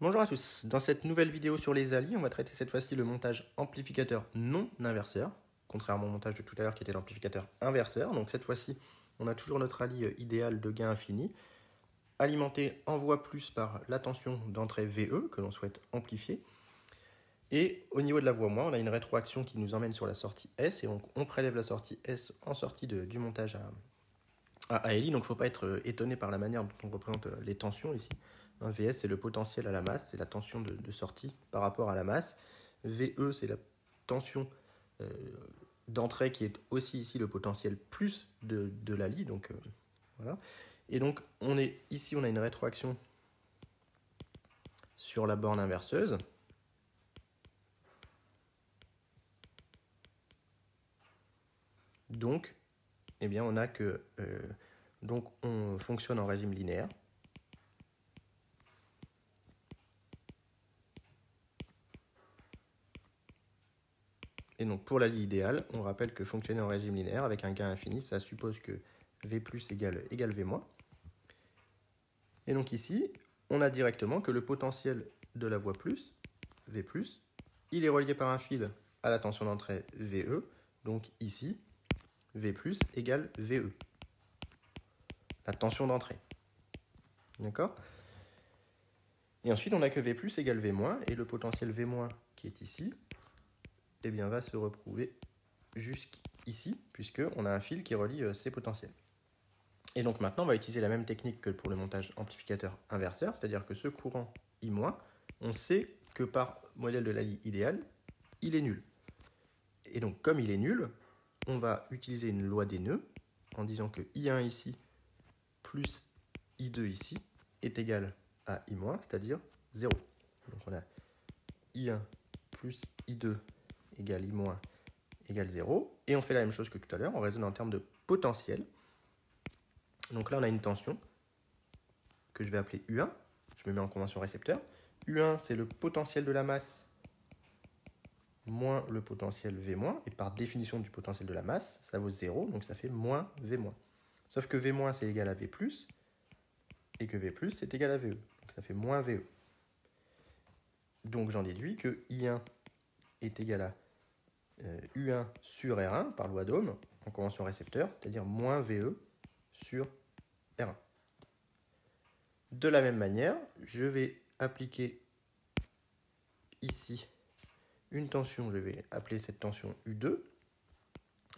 Bonjour à tous, dans cette nouvelle vidéo sur les alliés, on va traiter cette fois-ci le montage amplificateur non inverseur, contrairement au montage de tout à l'heure qui était l'amplificateur inverseur. Donc cette fois-ci, on a toujours notre allié idéal de gain infini, alimenté en voie plus par la tension d'entrée VE que l'on souhaite amplifier. Et au niveau de la voie moins, on a une rétroaction qui nous emmène sur la sortie S, et donc on prélève la sortie S en sortie du montage à ALI, donc il ne faut pas être étonné par la manière dont on représente les tensions ici. Un VS, c'est le potentiel à la masse, c'est la tension de sortie par rapport à la masse. VE, c'est la tension d'entrée qui est aussi ici le potentiel plus de l'ALI. Donc, voilà. Et donc, ici, on a une rétroaction sur la borne inverseuse. Donc, eh bien, on a que... donc, on fonctionne en régime linéaire. Et donc pour l'ALI idéal, on rappelle que fonctionner en régime linéaire avec un gain infini, ça suppose que V plus égale V moins. Et donc ici, on a directement que le potentiel de la voie plus, V plus, il est relié par un fil à la tension d'entrée VE. Donc ici, V plus égale VE, la tension d'entrée. D'accord ? Et ensuite, on a que V plus égale V moins, et le potentiel V moins qui est ici, eh bien, va se retrouver jusqu'ici, puisqu'on a un fil qui relie ces potentiels. Et donc maintenant, on va utiliser la même technique que pour le montage amplificateur inverseur, c'est-à-dire que ce courant I-, on sait que par modèle de l'ALI idéal, il est nul. Et donc comme il est nul, on va utiliser une loi des nœuds en disant que I1 ici plus I2 ici est égal à I-, c'est-à-dire 0. Donc on a I1 plus I2 égale I- égale 0. Et on fait la même chose que tout à l'heure, on raisonne en termes de potentiel. Donc là, on a une tension que je vais appeler U1. Je me mets en convention récepteur. U1, c'est le potentiel de la masse moins le potentiel V-. Et par définition du potentiel de la masse, ça vaut 0, donc ça fait moins V-. Sauf que V-, c'est égal à V+, et que V+, c'est égal à VE. Donc ça fait moins VE. Donc j'en déduis que I1 est égal à U1 sur R1 par loi d'Ohm en convention récepteur, c'est-à-dire moins VE sur R1. De la même manière, je vais appliquer ici une tension, je vais appeler cette tension U2.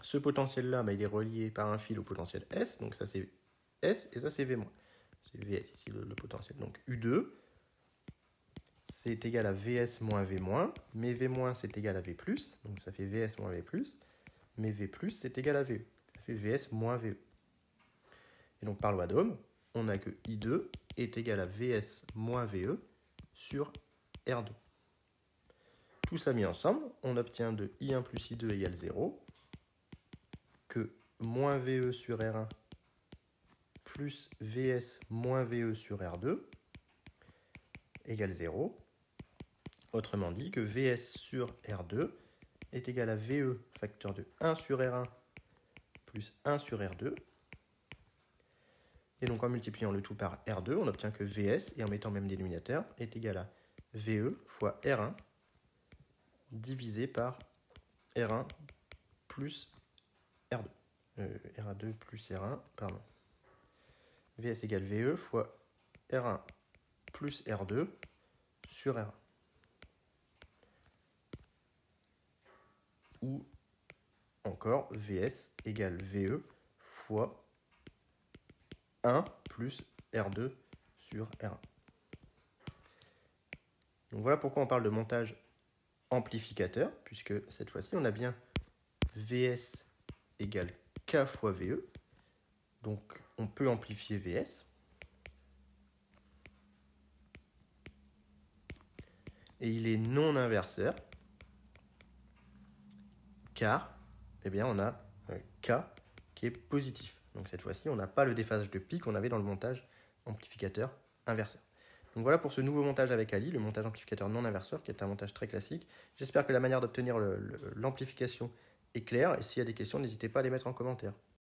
Ce potentiel-là, il est relié par un fil au potentiel S, donc ça c'est S et ça c'est V-. C'est VS ici le potentiel. Donc U2, c'est égal à VS moins V-, mais V- c'est égal à V+, donc ça fait VS moins V+, mais V+, c'est égal à VE. Ça fait VS moins VE. Et donc par loi d'Ohm, on a que I2 est égal à VS moins VE sur R2. Tout ça mis ensemble, on obtient de I1 plus I2 égale 0, que moins VE sur R1 plus VS moins VE sur R2 égale 0. Autrement dit, que VS sur R2 est égal à VE facteur de 1 sur R1 plus 1 sur R2. Et donc en multipliant le tout par R2, on obtient que VS, et en mettant même dénominateur, est égal à VE fois R1 divisé par R1 plus R2. R2 plus R1, pardon. VS égale VE fois R1 plus R2 sur R1. Ou encore VS égale VE fois 1 plus R2 sur R1. Donc voilà pourquoi on parle de montage amplificateur, puisque cette fois-ci, on a bien VS égale K fois VE. Donc on peut amplifier VS. Et il est non inverseur, car eh bien, on a K qui est positif. Donc cette fois-ci, on n'a pas le déphasage de pi qu'on avait dans le montage amplificateur inverseur. Donc voilà pour ce nouveau montage avec ALI, le montage amplificateur non inverseur, qui est un montage très classique. J'espère que la manière d'obtenir l'amplification est claire, et s'il y a des questions, n'hésitez pas à les mettre en commentaire.